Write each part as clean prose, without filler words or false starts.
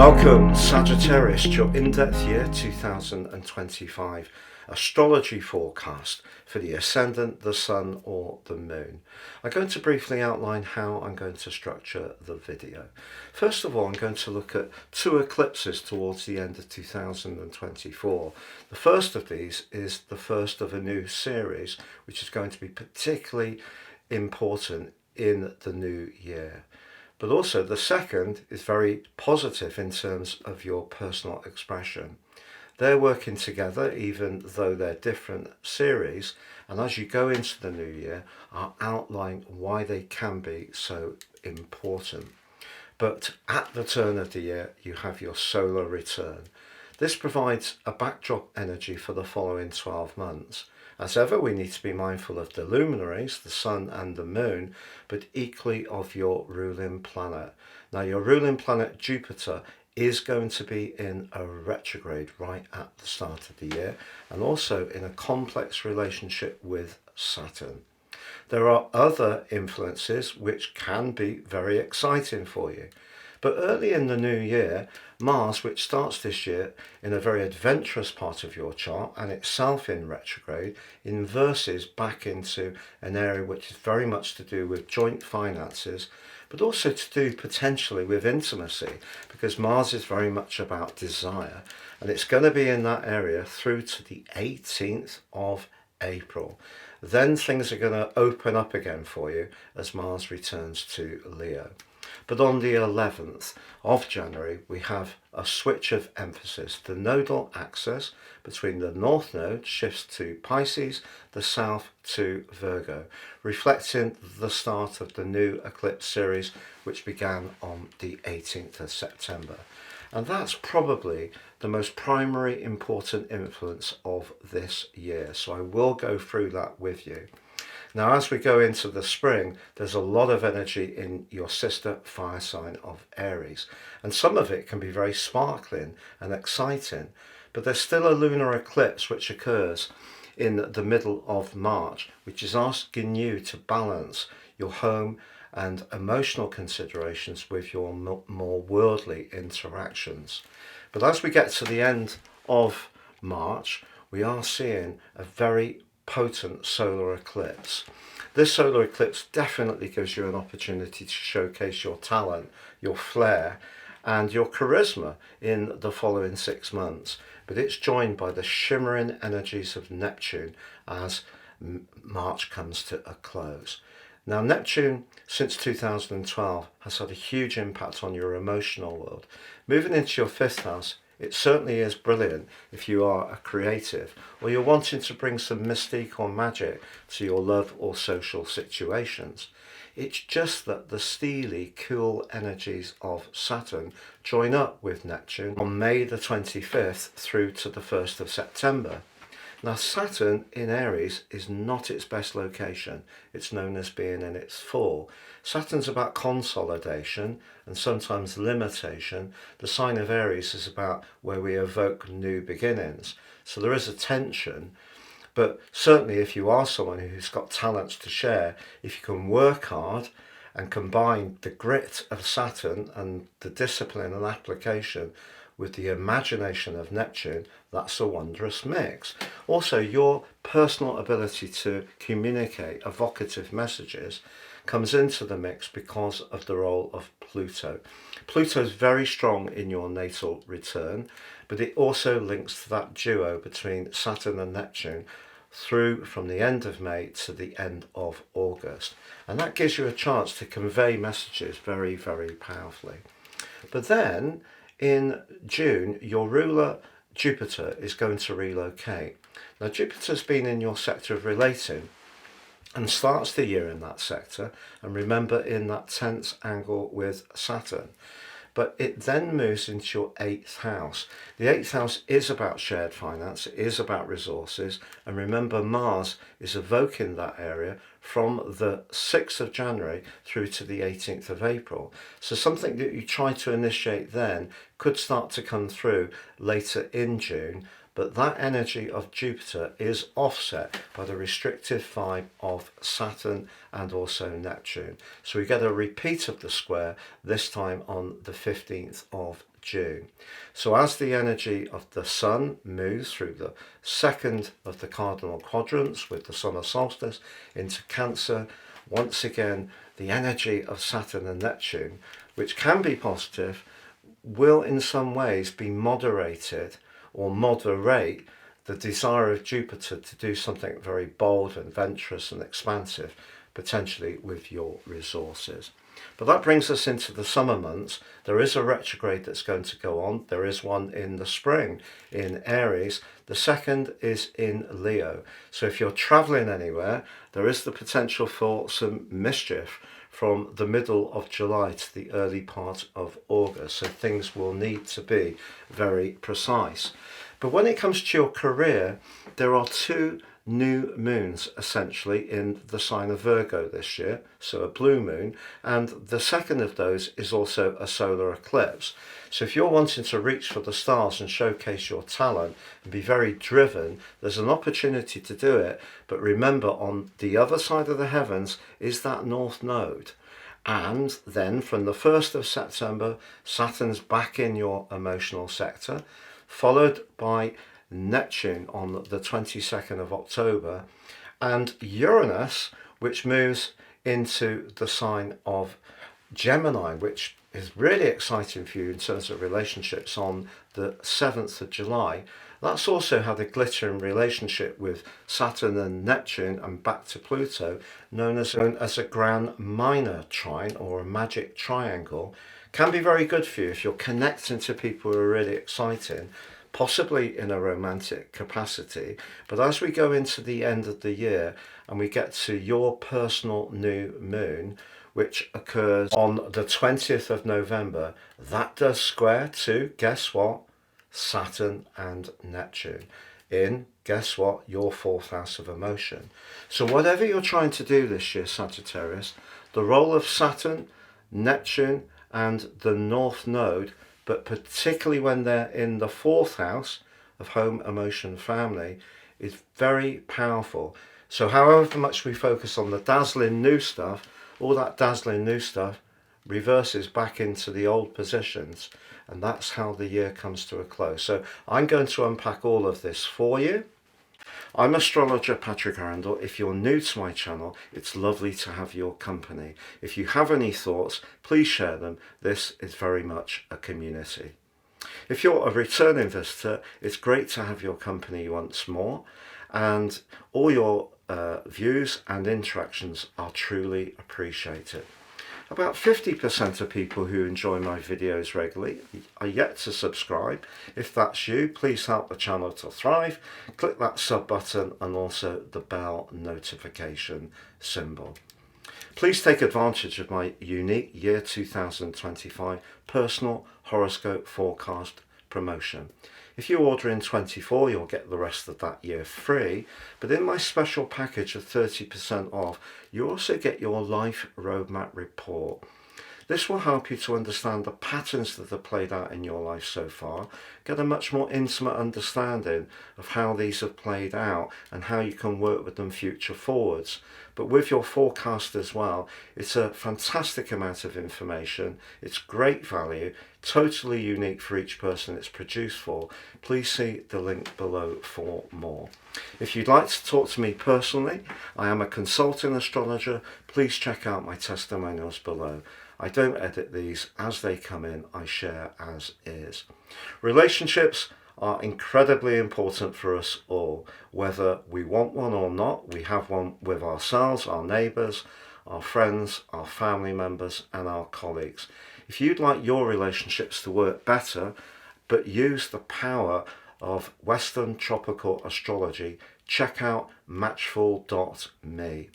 Welcome, Sagittarius, to your in-depth year 2025 astrology forecast for the ascendant, the sun or the moon. I'm going to briefly outline how I'm going to structure the video. First of all, I'm going to look at two eclipses towards the end of 2024. The first of these is the first of a new series, which is going to be particularly important in the new year. But also the second is very positive in terms of your personal expression. They're working together even though they're different series, and as you go into the new year, I'll outline why they can be so important. But at the turn of the year, you have your solar return. This provides a backdrop energy for the following 12 months. As ever, we need to be mindful of the luminaries, the sun and the moon, but equally of your ruling planet. Now, your ruling planet Jupiter is going to be in a retrograde right at the start of the year, and also in a complex relationship with Saturn. There are other influences which can be very exciting for you. But early in the new year, Mars, which starts this year in a very adventurous part of your chart and itself in retrograde, inverses back into an area which is very much to do with joint finances, but also to do potentially with intimacy, because Mars is very much about desire, and it's going to be in that area through to the 18th of April. Then things are going to open up again for you as Mars returns to Leo. But on the 11th of January, we have a switch of emphasis. The nodal axis between the North Node shifts to Pisces, the South to Virgo, reflecting the start of the new eclipse series, which began on the 18th of September. And that's probably the most primary important influence of this year. So I will go through that with you. Now, as we go into the spring, there's a lot of energy in your sister fire sign of Aries, and some of it can be very sparkling and exciting, but there's still a lunar eclipse which occurs in the middle of March, which is asking you to balance your home and emotional considerations with your more worldly interactions. But as we get to the end of March, we are seeing a very potent solar eclipse. This solar eclipse definitely gives you an opportunity to showcase your talent, your flair, and your charisma in the following 6 months. But it's joined by the shimmering energies of Neptune as March comes to a close. Now, Neptune, since 2012, has had a huge impact on your emotional world. Moving into your 5th house, it certainly is brilliant if you are a creative or you're wanting to bring some mystique or magic to your love or social situations. It's just that the steely, cool energies of Saturn join up with Neptune on May the 25th through to the 1st of September. Now, Saturn in Aries is not its best location. It's known as being in its fall. Saturn's about consolidation and sometimes limitation. The sign of Aries is about where we evoke new beginnings. So there is a tension, but certainly if you are someone who's got talents to share, if you can work hard and combine the grit of Saturn and the discipline and application with the imagination of Neptune, that's a wondrous mix. Also, your personal ability to communicate evocative messages comes into the mix because of the role of Pluto. Pluto is very strong in your natal return, but it also links to that duo between Saturn and Neptune through from the end of May to the end of August. And that gives you a chance to convey messages very, very powerfully. But then in June, your ruler Jupiter is going to relocate. Now, Jupiter's been in your sector of relating and starts the year in that sector, and remember, in that tense angle with Saturn. But it then moves into your 8th house. The 8th house is about shared finance, it is about resources, and remember, Mars is evoking that area from the 6th of January through to the 18th of April. So something that you try to initiate then could start to come through later in June, but that energy of Jupiter is offset by the restrictive vibe of Saturn and also Neptune. So we get a repeat of the square, this time on the 15th of June. So as the energy of the sun moves through the second of the cardinal quadrants with the summer solstice into Cancer, once again the energy of Saturn and Neptune, which can be positive, will in some ways be moderated or moderate the desire of Jupiter to do something very bold, adventurous and expansive, potentially with your resources. But that brings us into the summer months. There is a retrograde that's going to go on. There is one in the spring in Aries. The second is in Leo. So if you're traveling anywhere, there is the potential for some mischief from the middle of July to the early part of August. So things will need to be very precise. But when it comes to your career, there are two new moons essentially in the sign of Virgo this year, so a blue moon, and the second of those is also a solar eclipse. So if you're wanting to reach for the stars and showcase your talent and be very driven, there's an opportunity to do it. But remember, on the other side of the heavens is that North Node. And then from the 1st of September, Saturn's back in your emotional sector, followed by Neptune on the 22nd of October, and Uranus, which moves into the sign of Gemini, which is really exciting for you in terms of relationships, on the 7th of July. That's also had a glittering relationship with Saturn and Neptune and back to Pluto, known as a grand minor trine or a magic triangle. Can be very good for you if you're connecting to people who are really exciting, possibly in a romantic capacity. But as we go into the end of the year and we get to your personal new moon, which occurs on the 20th of November, that does square to, guess what, Saturn and Neptune in, guess what, your fourth house of emotion. So whatever you're trying to do this year, Sagittarius, the role of Saturn, Neptune and the North Node, but particularly when they're in the fourth house of home, emotion, family, is very powerful. So however much we focus on the dazzling new stuff, all that dazzling new stuff reverses back into the old positions, and that's how the year comes to a close. So I'm going to unpack all of this for you. I'm astrologer Patrick Arundell. If you're new to my channel, it's lovely to have your company. If you have any thoughts, please share them. This is very much a community. If you're a returning visitor, it's great to have your company once more, and all your views and interactions are truly appreciated. About 50% of people who enjoy my videos regularly are yet to subscribe. If that's you, please help the channel to thrive. Click that sub button and also the bell notification symbol. Please take advantage of my unique year 2025 personal horoscope forecast promotion. If you order in 24, you'll get the rest of that year free, but in my special package of 30% off, you also get your life roadmap report. This will help you to understand the patterns that have played out in your life so far, get a much more intimate understanding of how these have played out and how you can work with them future forwards. But with your forecast as well, it's a fantastic amount of information, it's great value, totally unique for each person it's produced for. Please see the link below for more. If you'd like to talk to me personally, I am a consulting astrologer. Please check out my testimonials below. I don't edit these, as they come in, I share as is. Relationships are incredibly important for us all, whether we want one or not. We have one with ourselves, our neighbours, our friends, our family members and our colleagues. If you'd like your relationships to work better, but use the power of Western tropical astrology, check out matchful.me.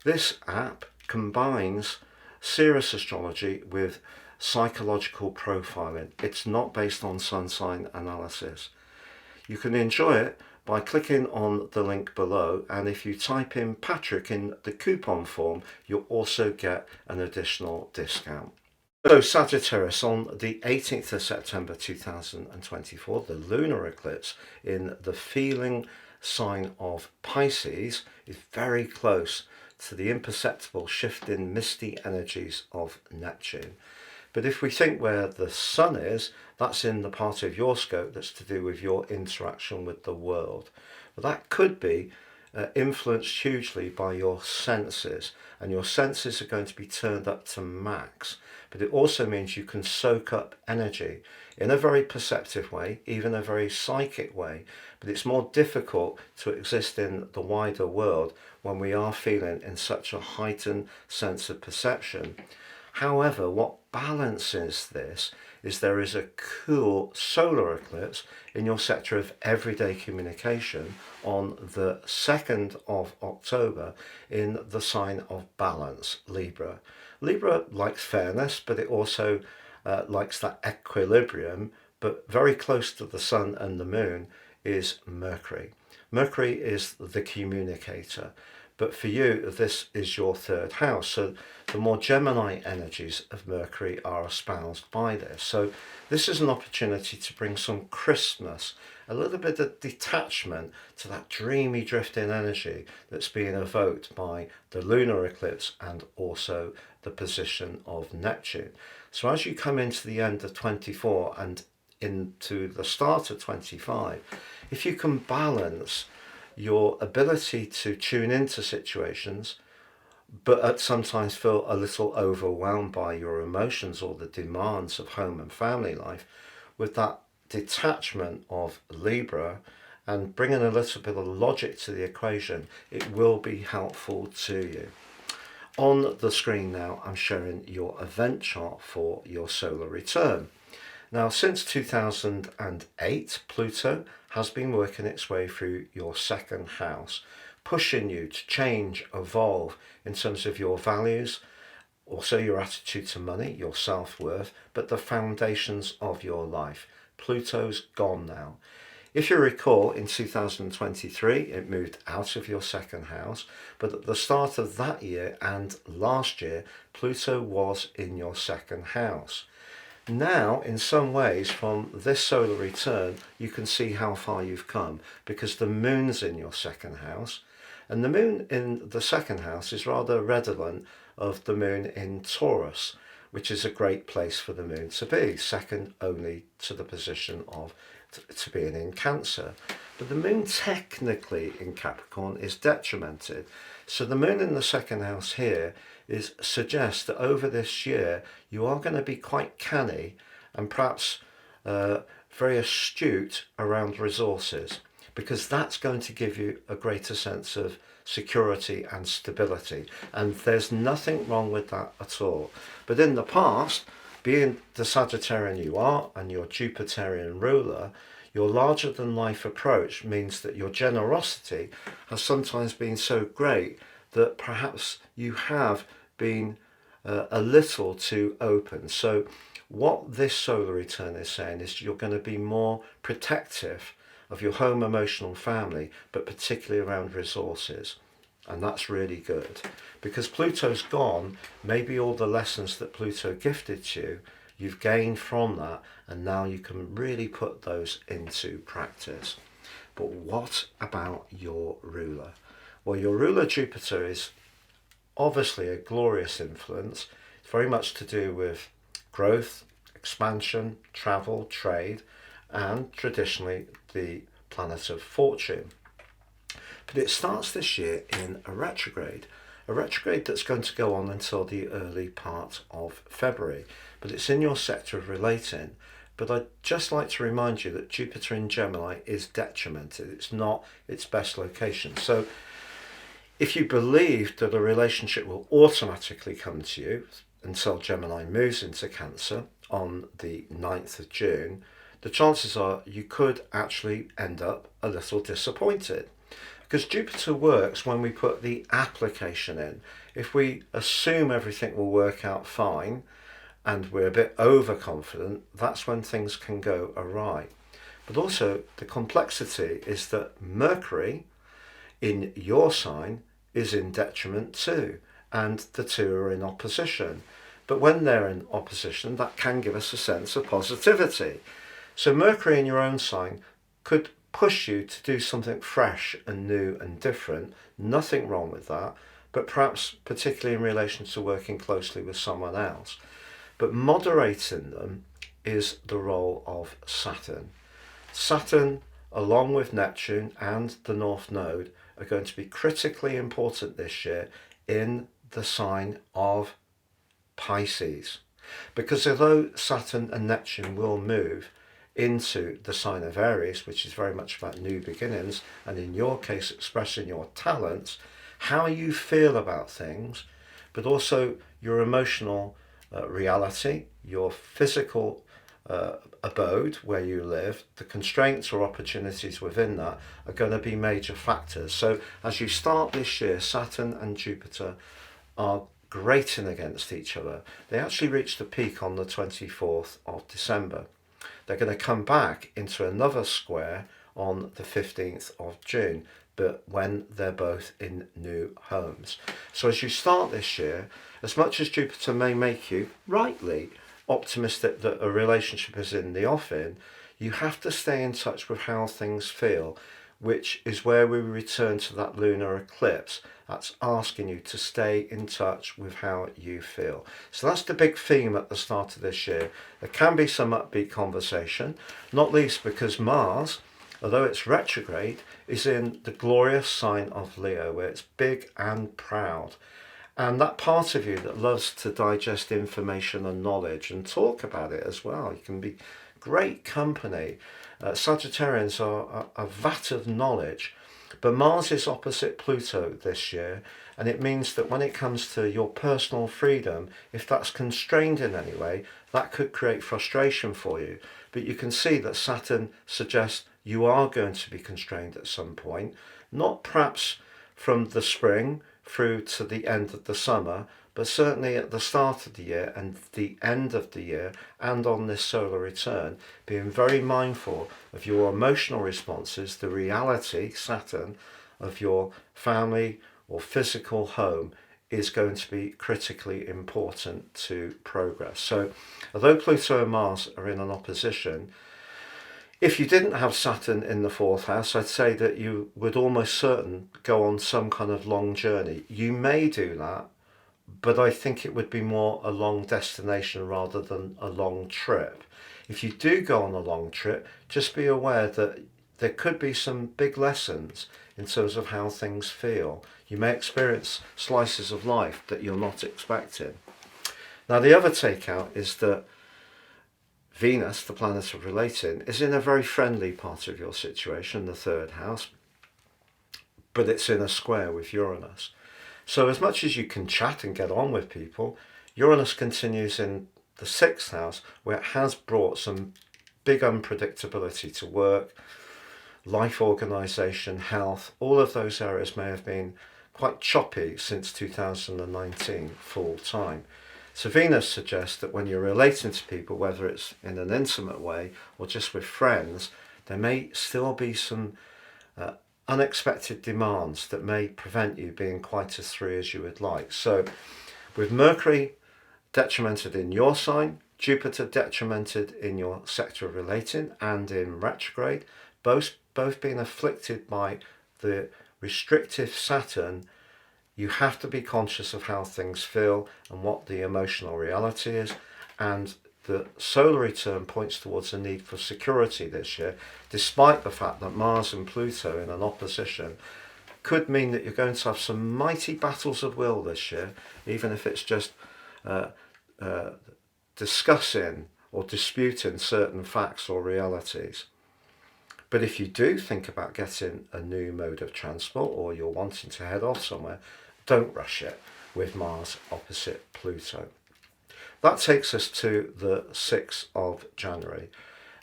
This app combines serious astrology with psychological profiling. It's not based on sun sign analysis. You can enjoy it by clicking on the link below, and if you type in Patrick in the coupon form, you'll also get an additional discount. So Sagittarius, on the 18th of September 2024, the lunar eclipse in the feeling sign of Pisces is very close to the imperceptible shift in misty energies of Neptune. But if we think where the sun is, that's in the part of your scope that's to do with your interaction with the world. But that could be influenced hugely by your senses, and your senses are going to be turned up to max. But it also means you can soak up energy in a very perceptive way, even a very psychic way. But it's more difficult to exist in the wider world when we are feeling in such a heightened sense of perception. However, what balances this is there is a cool solar eclipse in your sector of everyday communication on the 2nd of October in the sign of balance, Libra. Libra likes fairness, but it also likes that equilibrium, but very close to the sun and the moon is Mercury. Mercury is the communicator, but for you, this is your 3rd house. So the more Gemini energies of Mercury are espoused by this. So this is an opportunity to bring some crispness, a little bit of detachment to that dreamy drifting energy that's being evoked by the lunar eclipse and also the position of Neptune. So as you come into the end of 24 and into the start of 25, if you can balance your ability to tune into situations, but sometimes feel a little overwhelmed by your emotions or the demands of home and family life, with that detachment of Libra and bringing a little bit of logic to the equation, it will be helpful to you. On the screen now, I'm showing your event chart for your solar return. Now, since 2008, Pluto has been working its way through your 2nd house, pushing you to change, evolve in terms of your values, also your attitude to money, your self-worth, but the foundations of your life. Pluto's gone now. If you recall, in 2023, it moved out of your 2nd house, but at the start of that year and last year, Pluto was in your 2nd house. Now, in some ways, from this solar return, you can see how far you've come, because the moon's in your 2nd house, and the moon in the 2nd house is rather redolent of the moon in Taurus, which is a great place for the moon to be, second only to the position of to being in Cancer. But the moon technically in Capricorn is detrimented. So the moon in the 2nd house here suggests that over this year you are going to be quite canny and perhaps very astute around resources, because that's going to give you a greater sense of security and stability, and there's nothing wrong with that at all. But in the past, being the Sagittarian you are and your Jupiterian ruler, your larger than life approach means that your generosity has sometimes been so great that perhaps you have been a little too open. So what this solar return is saying is you're going to be more protective of your home, emotional, family, but particularly around resources. And that's really good, because Pluto's gone. Maybe all the lessons that Pluto gifted you, you've gained from that, and now you can really put those into practice. But what about your ruler? Well, your ruler Jupiter is obviously a glorious influence. It's very much to do with growth, expansion, travel, trade, and traditionally the planet of fortune. But it starts this year in a retrograde that's going to go on until the early part of February. But it's in your sector of relating. But I'd just like to remind you that Jupiter in Gemini is detrimented. It's not its best location. So if you believe that a relationship will automatically come to you until Gemini moves into Cancer on the 9th of June, the chances are you could actually end up a little disappointed. Because Jupiter works when we put the application in. If we assume everything will work out fine and we're a bit overconfident, that's when things can go awry. But also the complexity is that Mercury in your sign is in detriment too, and the two are in opposition. But when they're in opposition, that can give us a sense of positivity. So Mercury in your own sign could push you to do something fresh and new and different. Nothing wrong with that, but perhaps particularly in relation to working closely with someone else. but moderating them is the role of Saturn. Saturn, along with Neptune and the North Node, are going to be critically important this year in the sign of Pisces. Because although Saturn and Neptune will move into the sign of Aries, which is very much about new beginnings, and in your case expressing your talents, how you feel about things, but also your emotional reality, your physical abode where you live, the constraints or opportunities within that are going to be major factors. So as you start this year, Saturn and Jupiter are grating against each other. They actually reached a peak on the 24th of December. They're going to come back into another square on the 15th of June, but when they're both in new homes. So as you start this year, as much as Jupiter may make you, rightly, optimistic that a relationship is in the offing, you have to stay in touch with how things feel, which is where we return to that lunar eclipse. That's asking you to stay in touch with how you feel. So that's the big theme at the start of this year. There can be some upbeat conversation, not least because Mars, although it's retrograde, is in the glorious sign of Leo, where it's big and proud. And that part of you that loves to digest information and knowledge and talk about it as well. You can be great company. Sagittarians are a vat of knowledge. But Mars is opposite Pluto this year, and it means that when it comes to your personal freedom, if that's constrained in any way, that could create frustration for you. But you can see that Saturn suggests you are going to be constrained at some point, not perhaps from the spring through to the end of the summer, but certainly at the start of the year and the end of the year, and on this solar return, being very mindful of your emotional responses, the reality, Saturn, of your family or physical home is going to be critically important to progress. So although Pluto and Mars are in an opposition, if you didn't have Saturn in the fourth house, I'd say that you would almost certain go on some kind of long journey. You may do that, but I think it would be more a long destination rather than a long trip. If you do go on a long trip, just be aware that there could be some big lessons in terms of how things feel. You may experience slices of life that you're not expecting. Now, the other takeout is that Venus, the planet of relating, is in a very friendly part of your situation, the third house, but it's in a square with Uranus. So as much as you can chat and get on with people, Uranus continues in the sixth house, where it has brought some big unpredictability to work, life organisation, health. All of those areas may have been quite choppy since 2019 full time. So Venus suggests that when you're relating to people, whether it's in an intimate way or just with friends, there may still be some unexpected demands that may prevent you being quite as free as you would like. So with Mercury detrimented in your sign, Jupiter detrimented in your sector of relating and in retrograde, both being afflicted by the restrictive Saturn, you have to be conscious of how things feel and what the emotional reality is. And the solar return points towards a need for security this year, despite the fact that Mars and Pluto in an opposition could mean that you're going to have some mighty battles of will this year, even if it's just discussing or disputing certain facts or realities. But if you do think about getting a new mode of transport or you're wanting to head off somewhere, don't rush it with Mars opposite Pluto. That takes us to the 6th of January.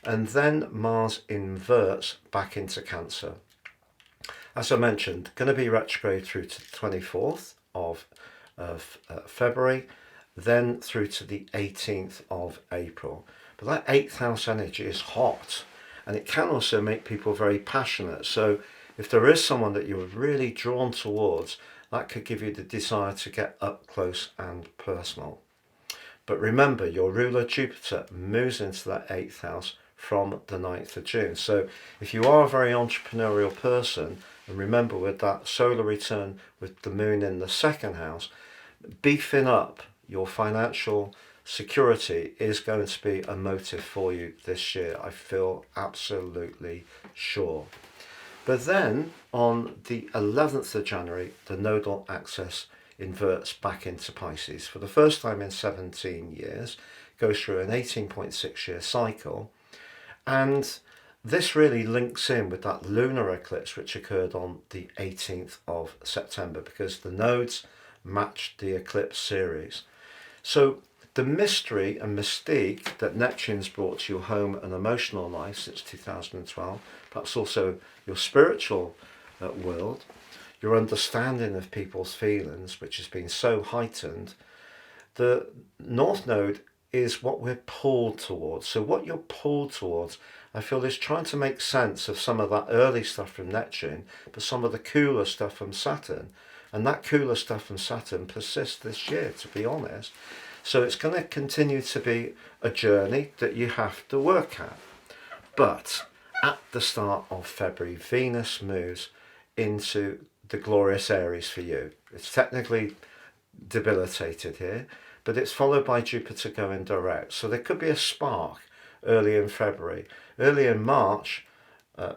And then Mars inverts back into Cancer. As I mentioned, going to be retrograde through to the 24th of February, then through to the 18th of April. But that 8th house energy is hot, and it can also make people very passionate. So if there is someone that you're really drawn towards, that could give you the desire to get up close and personal. But remember, your ruler Jupiter moves into that 8th house from the 9th of June. So if you are a very entrepreneurial person, and remember with that solar return with the moon in the 2nd house, beefing up your financial security is going to be a motive for you this year. I feel absolutely sure. But then on the 11th of January, the nodal axis inverts back into Pisces. For the first time in 17 years, goes through an 18.6 year cycle. And this really links in with that lunar eclipse which occurred on the 18th of September, because the nodes matched the eclipse series. So the mystery and mystique that Neptune's brought to your home and emotional life since 2012, perhaps also your spiritual world, your understanding of people's feelings, which has been so heightened, the North Node is what we're pulled towards. So what you're pulled towards, I feel, is trying to make sense of some of that early stuff from Neptune, but some of the cooler stuff from Saturn. And that cooler stuff from Saturn persists this year, to be honest. So it's going to continue to be a journey that you have to work at. But at the start of February, Venus moves into the glorious Aries for you. It's technically debilitated here, but it's followed by Jupiter going direct. So there could be a spark early in February. Early in March,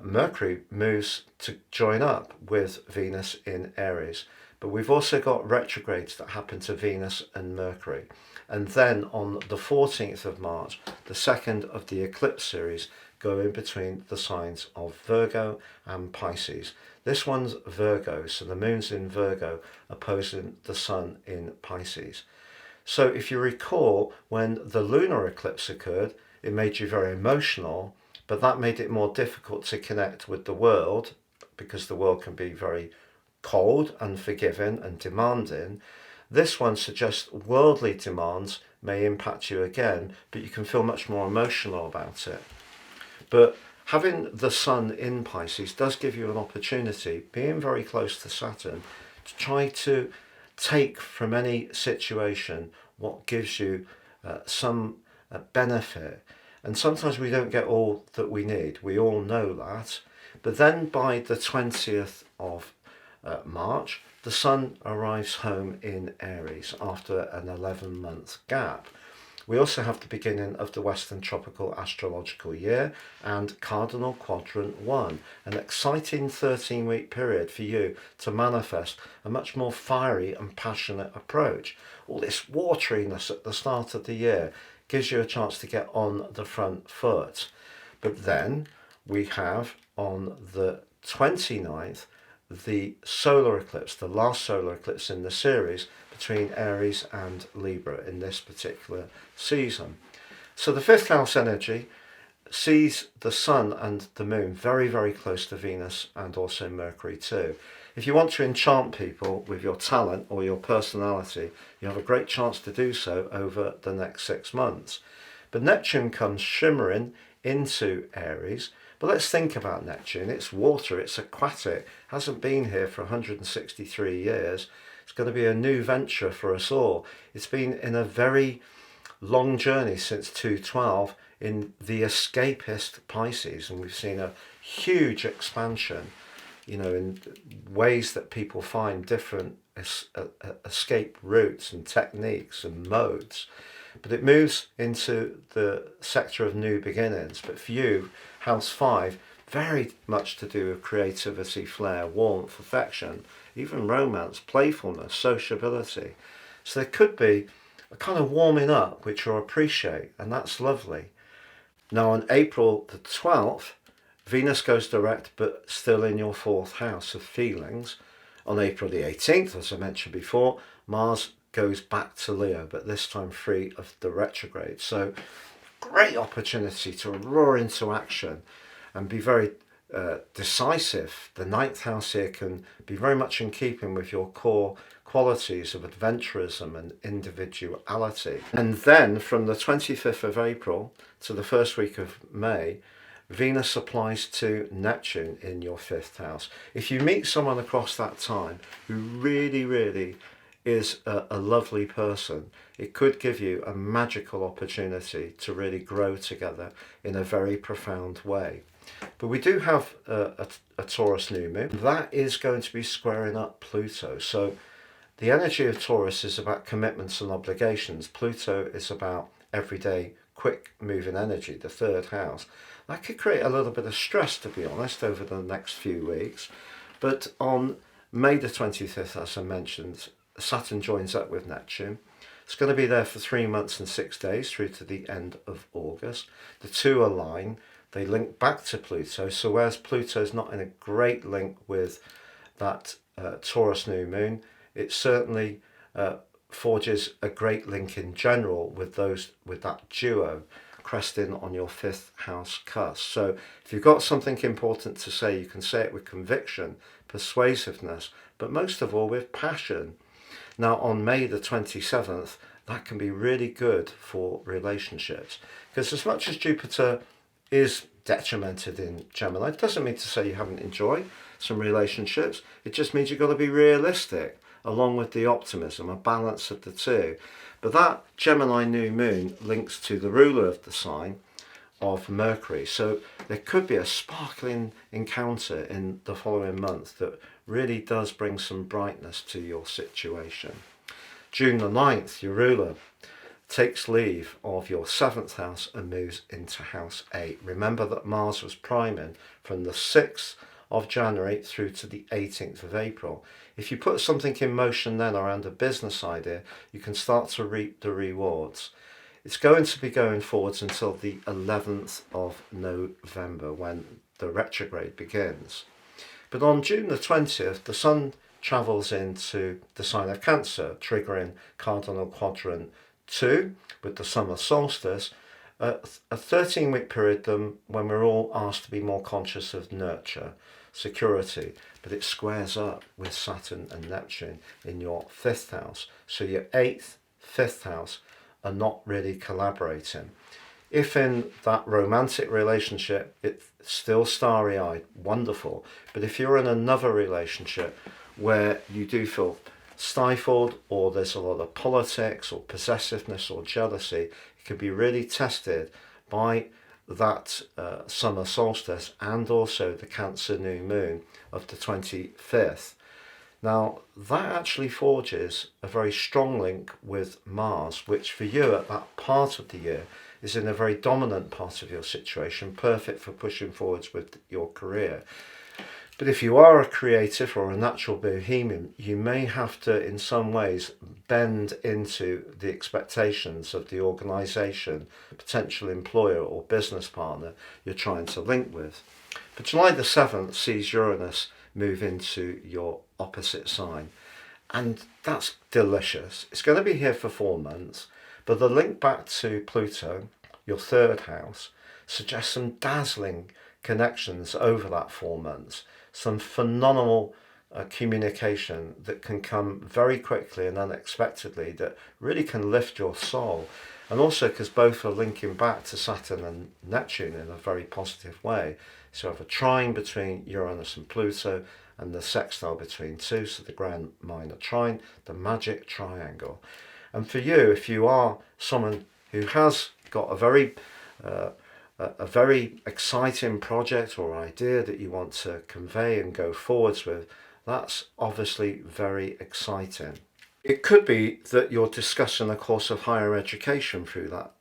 Mercury moves to join up with Venus in Aries. But we've also got retrogrades that happen to Venus and Mercury. And then on the 14th of March, the second of the eclipse series go in between the signs of Virgo and Pisces. This one's Virgo, so the moon's in Virgo opposing the sun in Pisces. So if you recall, when the lunar eclipse occurred, it made you very emotional, but that made it more difficult to connect with the world, because the world can be very cold, unforgiving and demanding. This one suggests worldly demands may impact you again, but you can feel much more emotional about it. But having the sun in Pisces does give you an opportunity, being very close to Saturn, to try to take from any situation what gives you some benefit. And sometimes we don't get all that we need. We all know that. But then by the 20th of March, the sun arrives home in Aries after an 11-month gap. We also have the beginning of the Western Tropical Astrological Year and Cardinal Quadrant 1, an exciting 13-week period for you to manifest a much more fiery and passionate approach. All this wateriness at the start of the year gives you a chance to get on the front foot. But then we have on the 29th the solar eclipse, the last solar eclipse in the series between Aries and Libra in this particular season. So the fifth house energy sees the sun and the moon very, very close to Venus and also Mercury too. If you want to enchant people with your talent or your personality, you have a great chance to do so over the next 6 months. But Neptune comes shimmering into Aries. But let's think about Neptune. It's water, it's aquatic, hasn't been here for 163 years. It's going to be a new venture for us all. It's been in a very long journey since 2012 in the escapist Pisces, and we've seen a huge expansion, in ways that people find different escape routes and techniques and modes. But it moves into the sector of new beginnings. But for you, House 5, very much to do with creativity, flair, warmth, affection, even romance, playfulness, sociability. So there could be a kind of warming up, which you'll appreciate, and that's lovely. Now on April the 12th, Venus goes direct, but still in your 4th house of feelings. On April the 18th, as I mentioned before, Mars goes back to Leo, but this time free of the retrograde. So great opportunity to roar into action and be very decisive. The 9th house here can be very much in keeping with your core qualities of adventurism and individuality. And then from the 25th of April to the first week of May, Venus applies to Neptune in your 5th house. If you meet someone across that time who really, really is a lovely person, it could give you a magical opportunity to really grow together in a very profound way. But we do have a Taurus new moon. That is going to be squaring up Pluto. So The energy of Taurus is about commitments and obligations. Pluto is about everyday, quick moving energy, the third house. That could create a little bit of stress, to be honest, over the next few weeks. But on May the 25th, as I mentioned, Saturn joins up with Neptune. It's going to be there for 3 months and 6 days through to the end of August. The two align, they link back to Pluto. So whereas Pluto is not in a great link with that Taurus new moon, it certainly forges a great link in general with that duo cresting on your fifth house cusp. So if you've got something important to say, you can say it with conviction, persuasiveness, but most of all with passion. Now on May the 27th, that can be really good for relationships, because as much as Jupiter is detrimented in Gemini, it doesn't mean to say you haven't enjoyed some relationships. It just means you've got to be realistic, along with the optimism, a balance of the two. But that Gemini new moon links to the ruler of the sign of Mercury. So there could be a sparkling encounter in the following month that really does bring some brightness to your situation. June the 9th, your ruler takes leave of your 7th house and moves into house 8. Remember that Mars was priming from the 6th of January through to the 18th of April. If you put something in motion then around a business idea, you can start to reap the rewards. It's going to be going forwards until the 11th of November when the retrograde begins. But on June the 20th, the Sun travels into the sign of Cancer, triggering cardinal quadrant 2 with the summer solstice, a 13-week period when we're all asked to be more conscious of nurture, security, but it squares up with Saturn and Neptune in your 5th house. So your 8th, 5th house are not really collaborating. If in that romantic relationship it's still starry-eyed, wonderful, but if you're in another relationship where you do feel stifled, or there's a lot of politics or possessiveness or jealousy, it can be really tested by that summer solstice and also the Cancer new moon of the 25th. Now that actually forges a very strong link with Mars, which for you at that part of the year is in a very dominant part of your situation, perfect for pushing forwards with your career. But if you are a creative or a natural bohemian, you may have to in some ways bend into the expectations of the organisation, potential employer or business partner you're trying to link with. But July the 7th sees Uranus move into your opposite sign, and that's delicious. It's going to be here for 4 months, but the link back to Pluto, your 3rd house, suggests some dazzling connections over that 4 months, some phenomenal communication that can come very quickly and unexpectedly that really can lift your soul. And also because both are linking back to Saturn and Neptune in a very positive way. So you have a trine between Uranus and Pluto and the sextile between two, so the grand minor trine, the magic triangle. And for you, if you are someone who has got a very exciting project or idea that you want to convey and go forwards with, that's obviously very exciting. It could be that you're discussing a course of higher education through that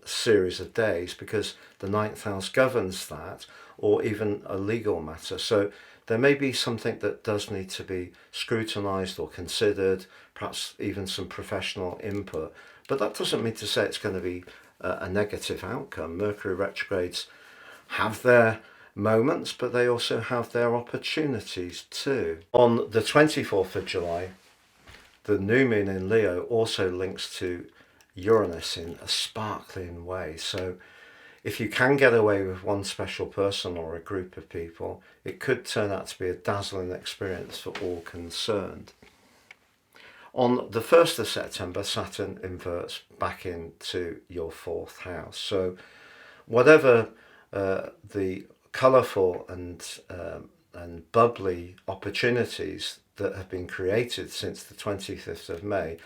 series of days because the 9th house governs that, or even a legal matter. So there may be something that does need to be scrutinised or considered, perhaps even some professional input. But that doesn't mean to say it's going to be a negative outcome. Mercury retrogrades have their moments, but they also have their opportunities too. On the 24th of July, the new moon in Leo also links to Uranus in a sparkling way. So if you can get away with one special person or a group of people, it could turn out to be a dazzling experience for all concerned. On the 1st of September, Saturn inverts back into your 4th house. So whatever the colourful and bubbly opportunities that have been created since the 25th of May,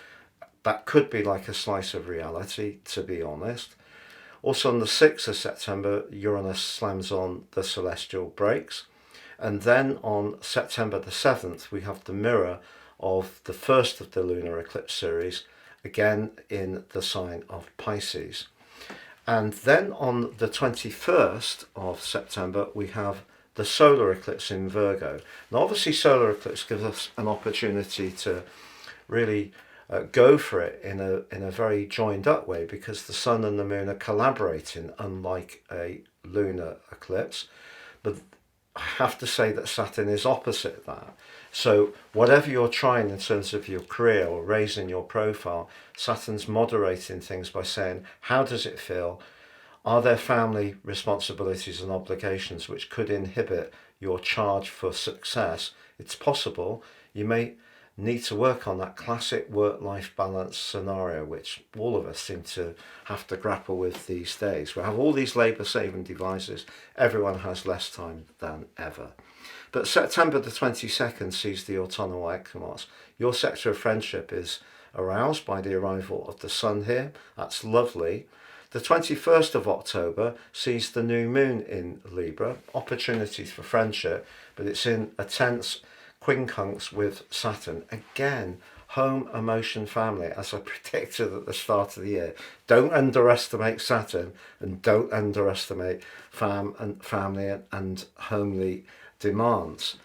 that could be like a slice of reality, to be honest. Also on the 6th of September, Uranus slams on the celestial brakes. And then on September the 7th, we have the mirror of the first of the lunar eclipse series, again in the sign of Pisces. And then on the 21st of September, we have the solar eclipse in Virgo. Now, obviously, solar eclipse gives us an opportunity to really go for it in a very joined up way, because the sun and the moon are collaborating, unlike a lunar eclipse. But I have to say that Saturn is opposite that. So whatever you're trying in terms of your career or raising your profile, Saturn's moderating things by saying, how does it feel? Are there family responsibilities and obligations which could inhibit your charge for success? It's possible. You may need to work on that classic work-life balance scenario, which all of us seem to have to grapple with these days. We have all these labour-saving devices. Everyone has less time than ever. But September the 22nd sees the autumnal equinox. Your sector of friendship is aroused by the arrival of the sun here. That's lovely. The 21st of October sees the new moon in Libra. Opportunities for friendship, but it's in a tense quincunx with Saturn. Again, home, emotion, family, as I predicted at the start of the year. Don't underestimate Saturn, and don't underestimate family and homely demands.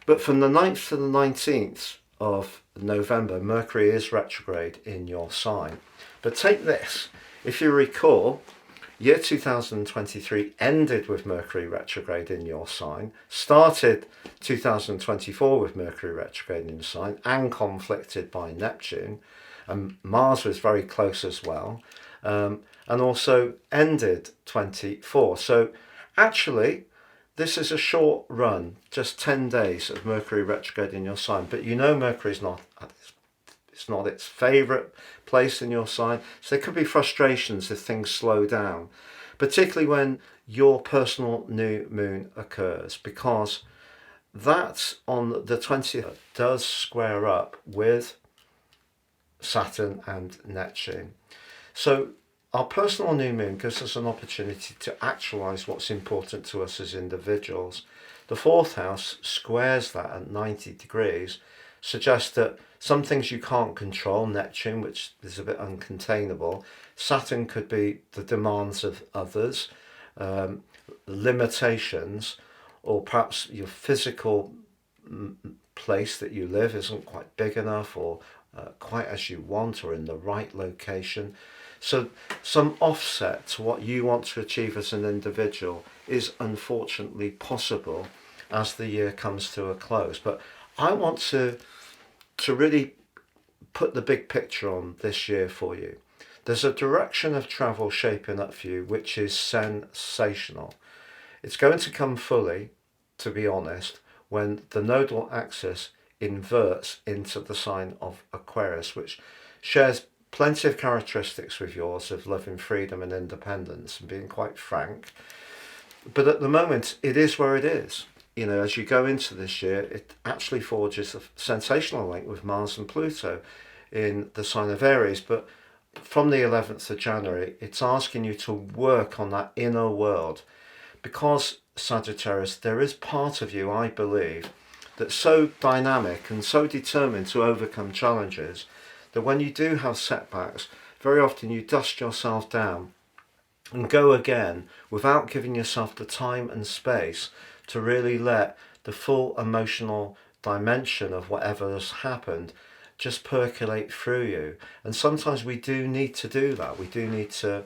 But from the 9th to the 19th of November, Mercury is retrograde in your sign. But take this, if you recall, year 2023 ended with Mercury retrograde in your sign, started 2024 with Mercury retrograde in your sign, and conflicted by Neptune, and Mars was very close as well, and also ended 24. So actually, this is a short run, just 10 days of Mercury retrograde in your sign, but you know Mercury's not it's not its favourite place in your sign, so there could be frustrations if things slow down, particularly when your personal new moon occurs, because that on the 20th does square up with Saturn and Neptune. So our personal new moon gives us an opportunity to actualise what's important to us as individuals. The fourth house squares that at 90 degrees, suggests that some things you can't control, Neptune, which is a bit uncontainable. Saturn could be the demands of others, limitations, or perhaps your physical place that you live isn't quite big enough, or quite as you want, or in the right location. So some offset to what you want to achieve as an individual is unfortunately possible as the year comes to a close. But I want to really put the big picture on this year for you. There's a direction of travel shaping up for you which is sensational. It's going to come fully, to be honest, when the nodal axis inverts into the sign of Aquarius, which shares plenty of characteristics with yours of loving freedom and independence and being quite frank. But at the moment, it is where it is. You know, as you go into this year, it actually forges a sensational link with Mars and Pluto in the sign of Aries. But from the 11th of January, it's asking you to work on that inner world. Because, Sagittarius, there is part of you, I believe, that's so dynamic and so determined to overcome challenges that when you do have setbacks, very often you dust yourself down and go again without giving yourself the time and space to really let the full emotional dimension of whatever has happened just percolate through you. And sometimes we do need to do that. We do need to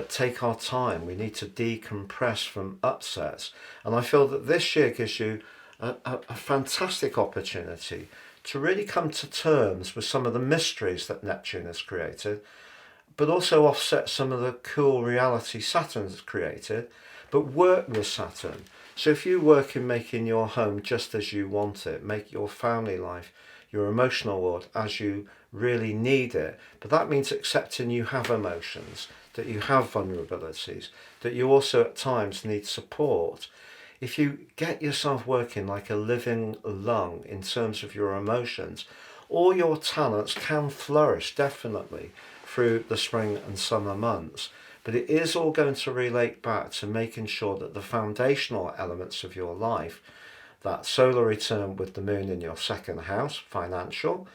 take our time. We need to decompress from upsets. And I feel that this year gives you a fantastic opportunity to really come to terms with some of the mysteries that Neptune has created, but also offset some of the cool reality Saturn has created, but work with Saturn. So if you work in making your home just as you want it, make your family life, your emotional world as you really need it, but that means accepting you have emotions, that you have vulnerabilities, that you also at times need support. If you get yourself working like a living lung in terms of your emotions, all your talents can flourish definitely through the spring and summer months. But it is all going to relate back to making sure that the foundational elements of your life, that solar return with the moon in your second house, financial,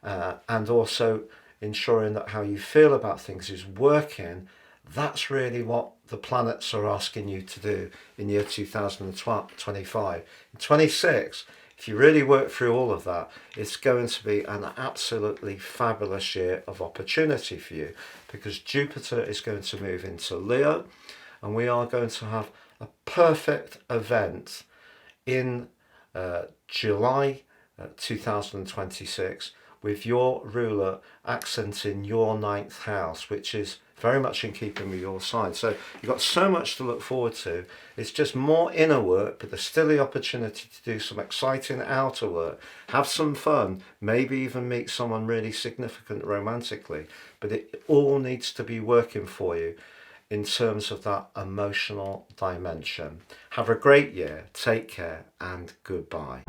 and also ensuring that how you feel about things is working. That's really what the planets are asking you to do in year 2025. In 26, if you really work through all of that, it's going to be an absolutely fabulous year of opportunity for you, because Jupiter is going to move into Leo, and we are going to have a perfect event in July 2026, with your ruler accenting your ninth house, which is very much in keeping with your sign. So you've got so much to look forward to. It's just more inner work, but there's still the opportunity to do some exciting outer work, have some fun, maybe even meet someone really significant romantically. But it all needs to be working for you in terms of that emotional dimension. Have a great year, take care, and goodbye.